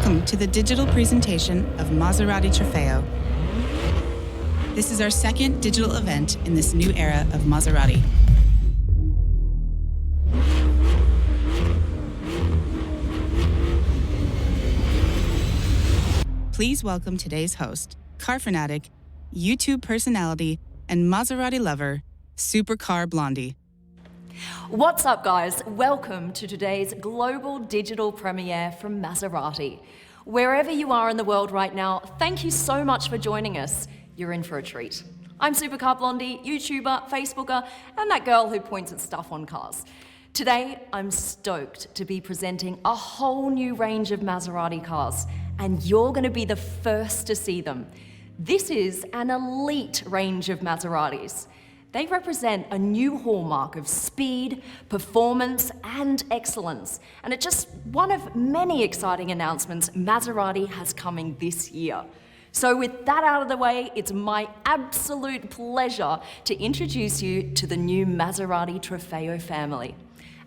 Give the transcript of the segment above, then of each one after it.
Welcome to the digital presentation of Maserati Trofeo. This is our second digital event in this new era of Maserati. Please welcome today's host, car fanatic, YouTube personality, and Maserati lover, Supercar Blondie. What's up, guys? Welcome to today's global digital premiere from Maserati. Wherever you are in the world right now, thank you so much for joining us. You're in for a treat. I'm Supercar Blondie, YouTuber, Facebooker, and that girl who points at stuff on cars. Today, I'm stoked to be presenting a whole new range of Maserati cars, and you're going to be the first to see them. This is an elite range of Maseratis. They represent a new hallmark of speed, performance, and excellence. And it's just one of many exciting announcements Maserati has coming this year. So with that out of the way, it's my absolute pleasure to introduce you to the new Maserati Trofeo family.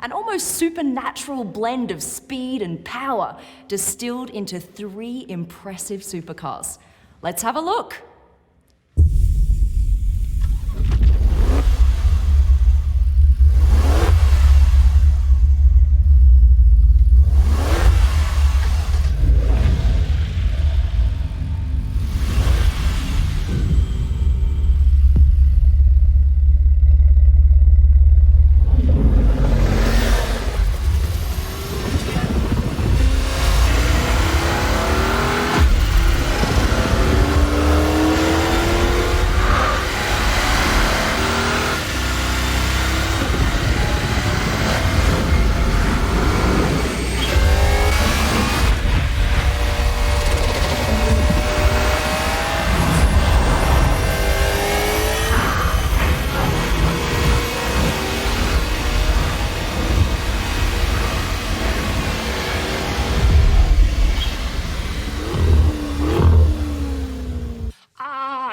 An almost supernatural blend of speed and power distilled into 3 impressive supercars. Let's have a look.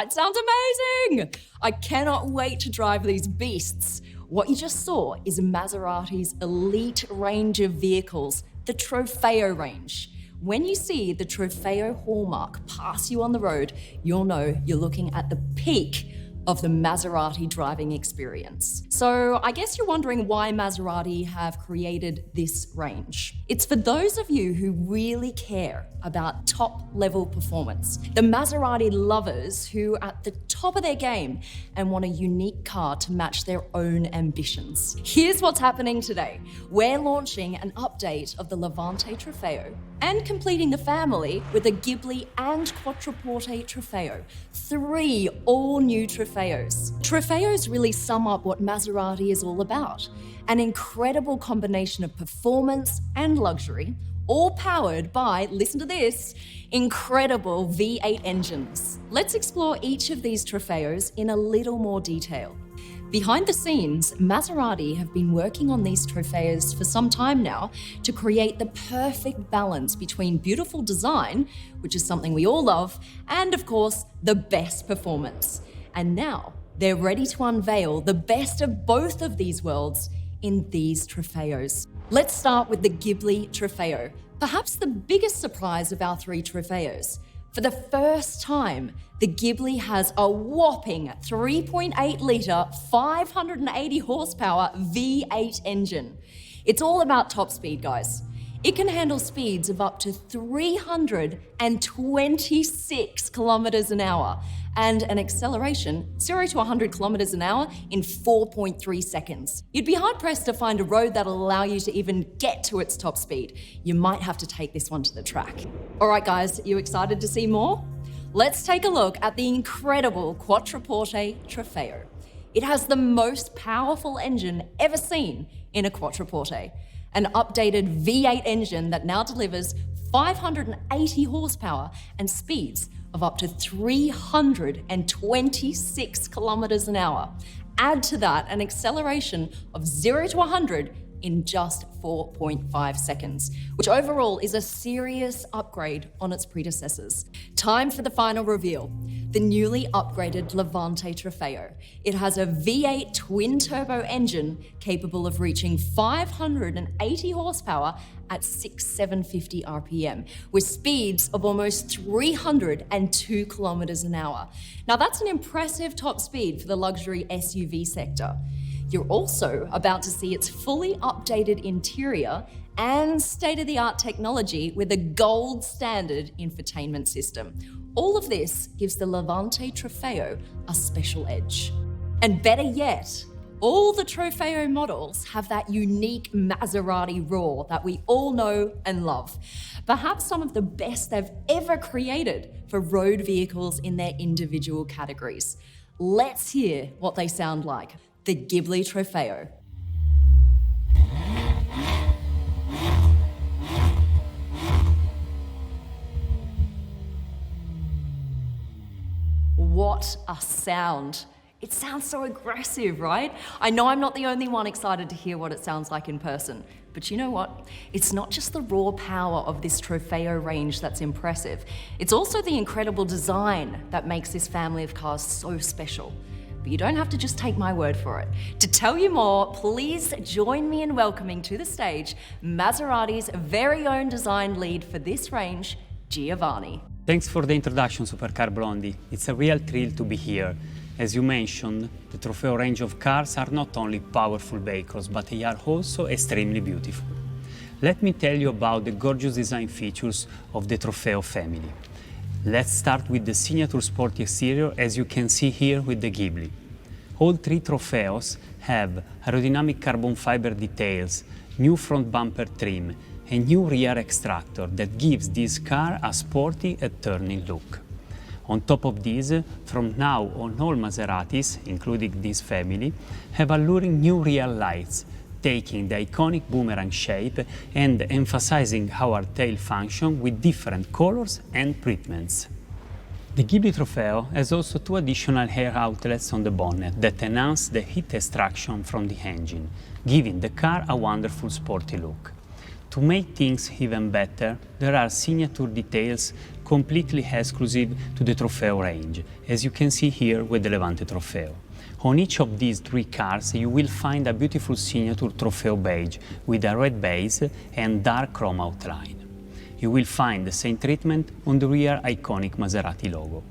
It sounds amazing! I cannot wait to drive these beasts. What you just saw is Maserati's elite range of vehicles, the Trofeo range. When you see the Trofeo hallmark pass you on the road, you'll know you're looking at the peak of the Maserati driving experience. So I guess you're wondering why Maserati have created this range. It's for those of you who really care about top-level performance. The Maserati lovers who are at the top of their game and want a unique car to match their own ambitions. Here's what's happening today. We're launching an update of the 르반떼의 Trofeo and completing the family with a Ghibli and 콰트로포르테 Trofeo, 3 all-new Trofeos. Trofeos really sum up what Maserati is all about, an incredible combination of performance and luxury, all powered by, listen to this, incredible V8 engines. Let's explore each of these Trofeos in a little more detail. Behind the scenes, Maserati have been working on these Trofeos for some time now to create the perfect balance between beautiful design, which is something we all love, and of course, the best performance. And now, they're ready to unveil the best of both of these worlds in these Trofeos. Let's start with the Ghibli Trofeo, perhaps the biggest surprise of our 3 Trofeos. For the first time, the Ghibli has a whopping 3.8-litre, 580 horsepower V8 engine. It's all about top speed, guys. It can handle speeds of up to 326 kilometers an hour and an acceleration 0 to 100 kilometers an hour in 4.3 seconds. You'd be hard-pressed to find a road that'll allow you to even get to its top speed. You might have to take this one to the track. All right, guys, you excited to see more? Let's take a look at the incredible 콰트로포르테 Trofeo. It has the most powerful engine ever seen in a 콰트로포르테, an updated V8 engine that now delivers 580 horsepower and speeds of up to 326 kilometers an hour. Add to that an acceleration of 0 to 100 in just 4.5 seconds, which overall is a serious upgrade on its predecessors. Time for the final reveal. The newly upgraded Levante Trofeo. It has a V8 twin-turbo engine capable of reaching 580 horsepower at 6,750 RPM, with speeds of almost 302 kilometers an hour. Now that's an impressive top speed for the luxury SUV sector. You're also about to see its fully updated interior and state-of-the-art technology with a gold standard infotainment system. All of this gives the Levante Trofeo a special edge. And better yet, all the Trofeo models have that unique Maserati roar that we all know and love. Perhaps some of the best they've ever created for road vehicles in their individual categories. Let's hear what they sound like. The Ghibli Trofeo. What a sound. It sounds so aggressive, right? I know I'm not the only one excited to hear what it sounds like in person, but you know what? It's not just the raw power of this Trofeo range that's impressive. It's also the incredible design that makes this family of cars so special. But you don't have to just take my word for it. To tell you more, please join me in welcoming to the stage Maserati's very own design lead for this range, Giovanni. Thanks for the introduction, Supercar Blondie. It's a real thrill to be here. As you mentioned, the Trofeo range of cars are not only powerful vehicles, but they are also extremely beautiful. Let me tell you about the gorgeous design features of the Trofeo family. Let's start with the signature sporty exterior, as you can see here with the Ghibli. All three Trofeos have aerodynamic carbon fiber details, new front bumper trim, and new rear extractor that gives this car a sporty and turning look. On top of this, from now on all Maseratis, including this family, have alluring new rear lights, taking the iconic boomerang shape and emphasizing our tail function with different colors and treatments. The Ghibli Trofeo has also two additional air outlets on the bonnet that enhance the heat extraction from the engine, giving the car a wonderful sporty look. To make things even better, there are signature details completely exclusive to the Trofeo range, as you can see here with the Levante Trofeo. On each of these three cars, you will find a beautiful signature Trofeo beige with a red base and dark chrome outline. You will find the same treatment on the rear iconic Maserati logo.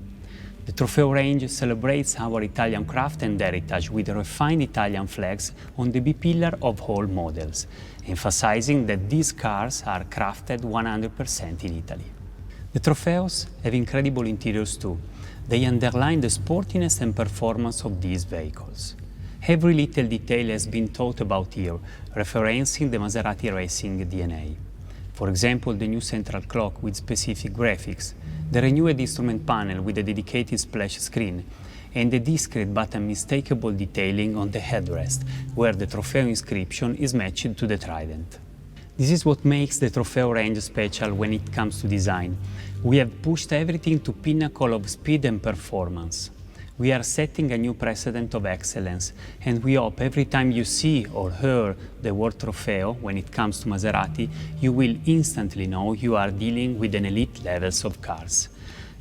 The Trofeo range celebrates our Italian craft and heritage with refined Italian flags on the B-pillar of all models, emphasizing that these cars are crafted 100% in Italy. The Trofeos have incredible interiors too. They underline the sportiness and performance of these vehicles. Every little detail has been thought about here, referencing the Maserati racing DNA. For example, the new central clock with specific graphics, the renewed instrument panel with a dedicated splash screen, and the discreet but unmistakable detailing on the headrest, where the Trofeo inscription is matched to the trident. This is what makes the Trofeo range special when it comes to design. We have pushed everything to pinnacle of speed and performance. We are setting a new precedent of excellence, and we hope every time you see or hear the word Trofeo when it comes to Maserati, you will instantly know you are dealing with an elite levels of cars.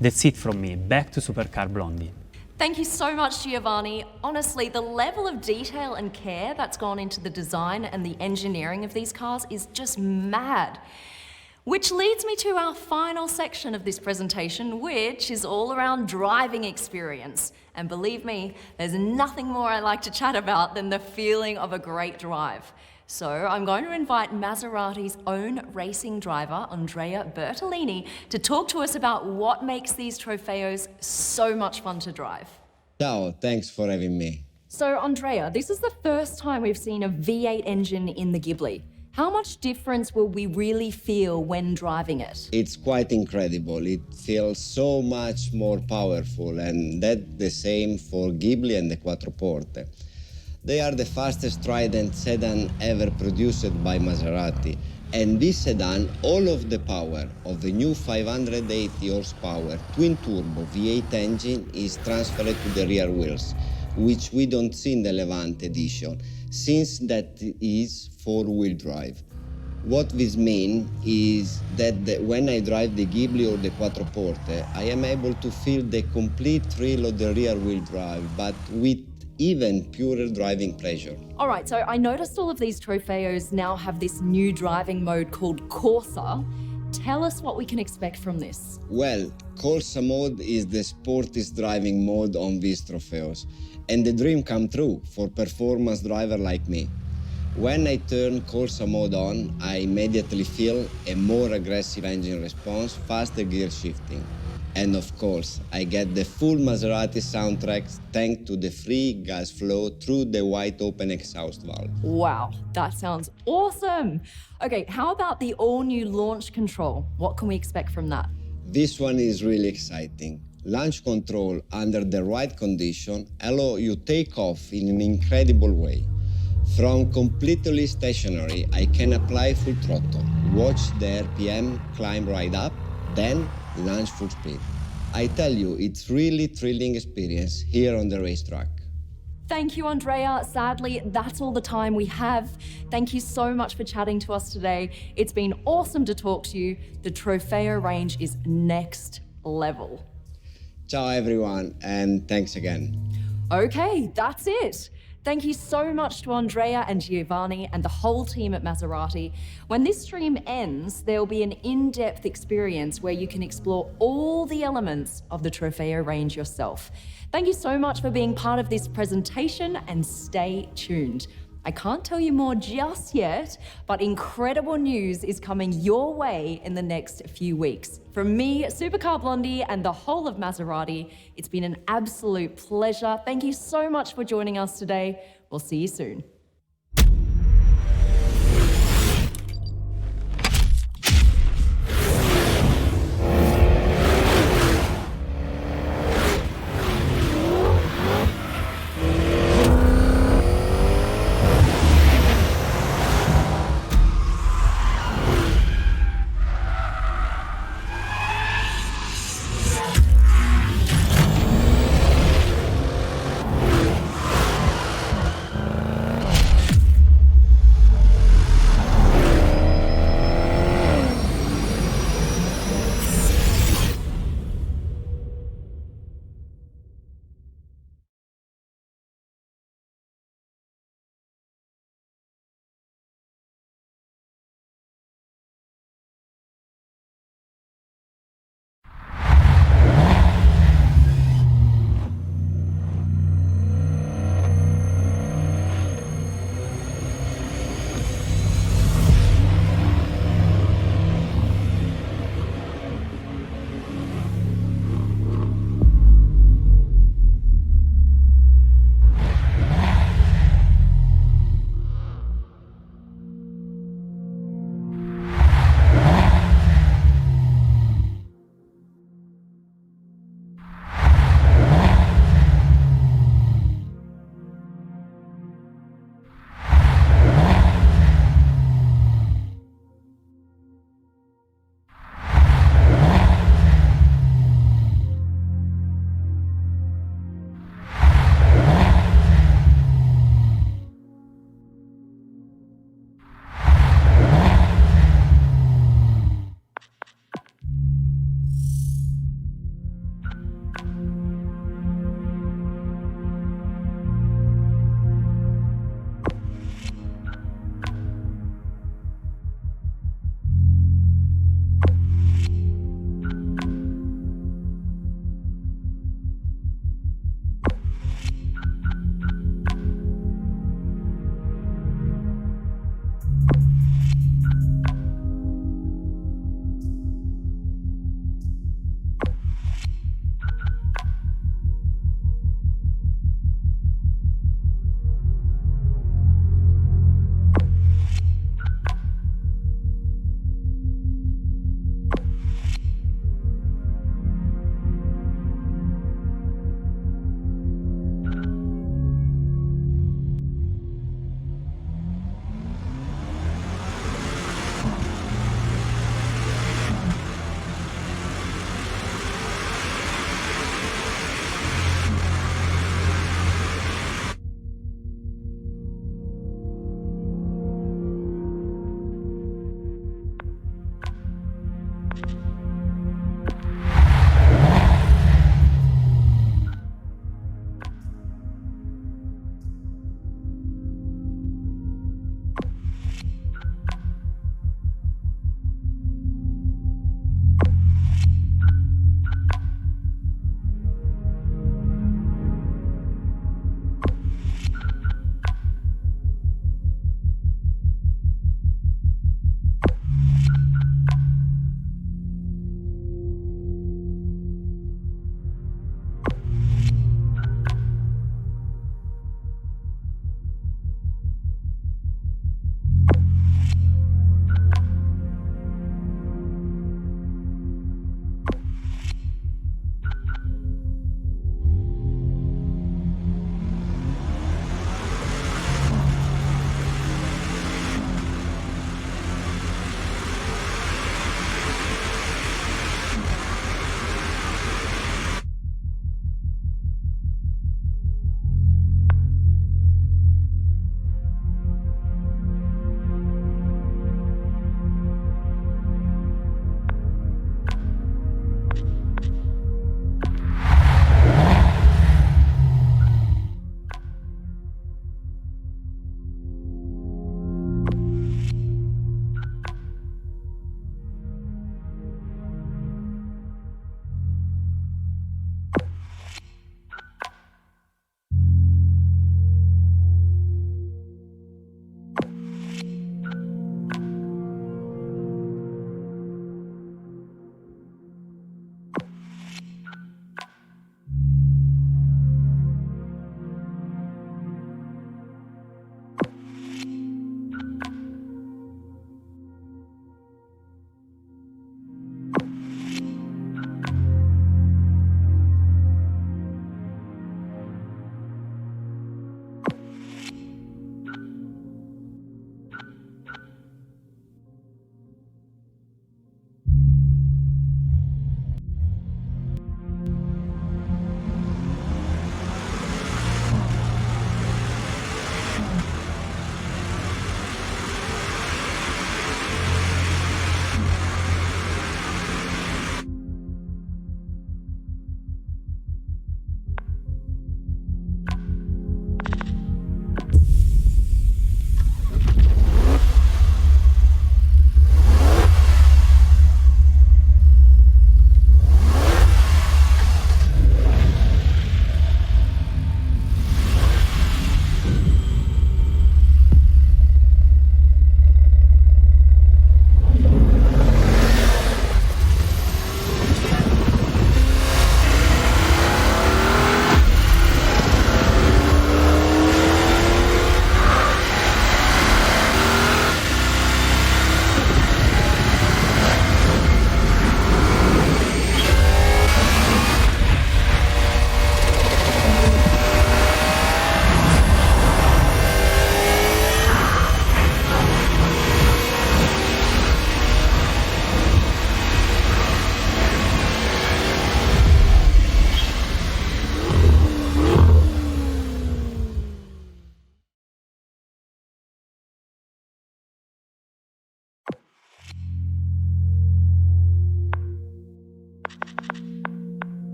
That's it from me. Back to Supercar Blondie. Thank you so much, Giovanni. Honestly, the level of detail and care that's gone into the design and the engineering of these cars is just mad. Which leads me to our final section of this presentation, which is all around driving experience. And believe me, there's nothing more I like to chat about than the feeling of a great drive. So I'm going to invite Maserati's own racing driver, Andrea Bertolini, to talk to us about what makes these Trofeos so much fun to drive. Ciao, thanks for having me. So Andrea, this is the first time we've seen a V8 engine in the Ghibli. How much difference will we really feel when driving it? It's quite incredible. It feels so much more powerful, and that's the same for Ghibli and the Quiatroporte. They are the fastest Trident sedan ever produced by Maserati, and this sedan, all of the power of the new 580 horsepower twin-turbo V8 engine is transferred to the rear wheels, which we don't see in the Levante edition, since that is four-wheel drive. What this means is that when I drive the Ghibli or the Quattroporte, I am able to feel the complete thrill of the rear-wheel drive, but with even purer driving pleasure. All right, so I noticed all of these Trofeos now have this new driving mode called Corsa. Tell us what we can expect from this. Well, Corsa mode is the sportiest driving mode on these Trofeos, and the dream come true for performance driver like me. When I turn Corsa mode on, I immediately feel a more aggressive engine response, faster gear shifting. And of course, I get the full Maserati soundtrack thanks to the free gas flow through the wide open exhaust valve. Wow, that sounds awesome. Okay, how about the all-new launch control? What can we expect from that? This one is really exciting. Launch control under the right condition allow you take off in an incredible way. From completely stationary, I can apply full throttle, watch the RPM climb right up, then launch full speed. I tell you, it's really thrilling experience here on the racetrack. Thank you, Andrea. Sadly, that's all the time we have. Thank you so much for chatting to us today. It's been awesome to talk to you. The Trofeo range is next level. Ciao everyone, and thanks again. Okay, that's it. Thank you so much to Andrea and Giovanni and the whole team at Maserati. When this stream ends, there will be an in-depth experience where you can explore all the elements of the Trofeo range yourself. Thank you so much for being part of this presentation, and stay tuned. I can't tell you more just yet, but incredible news is coming your way in the next few weeks. From me, Supercar Blondie, and the whole of Maserati, it's been an absolute pleasure. Thank you so much for joining us today. We'll see you soon.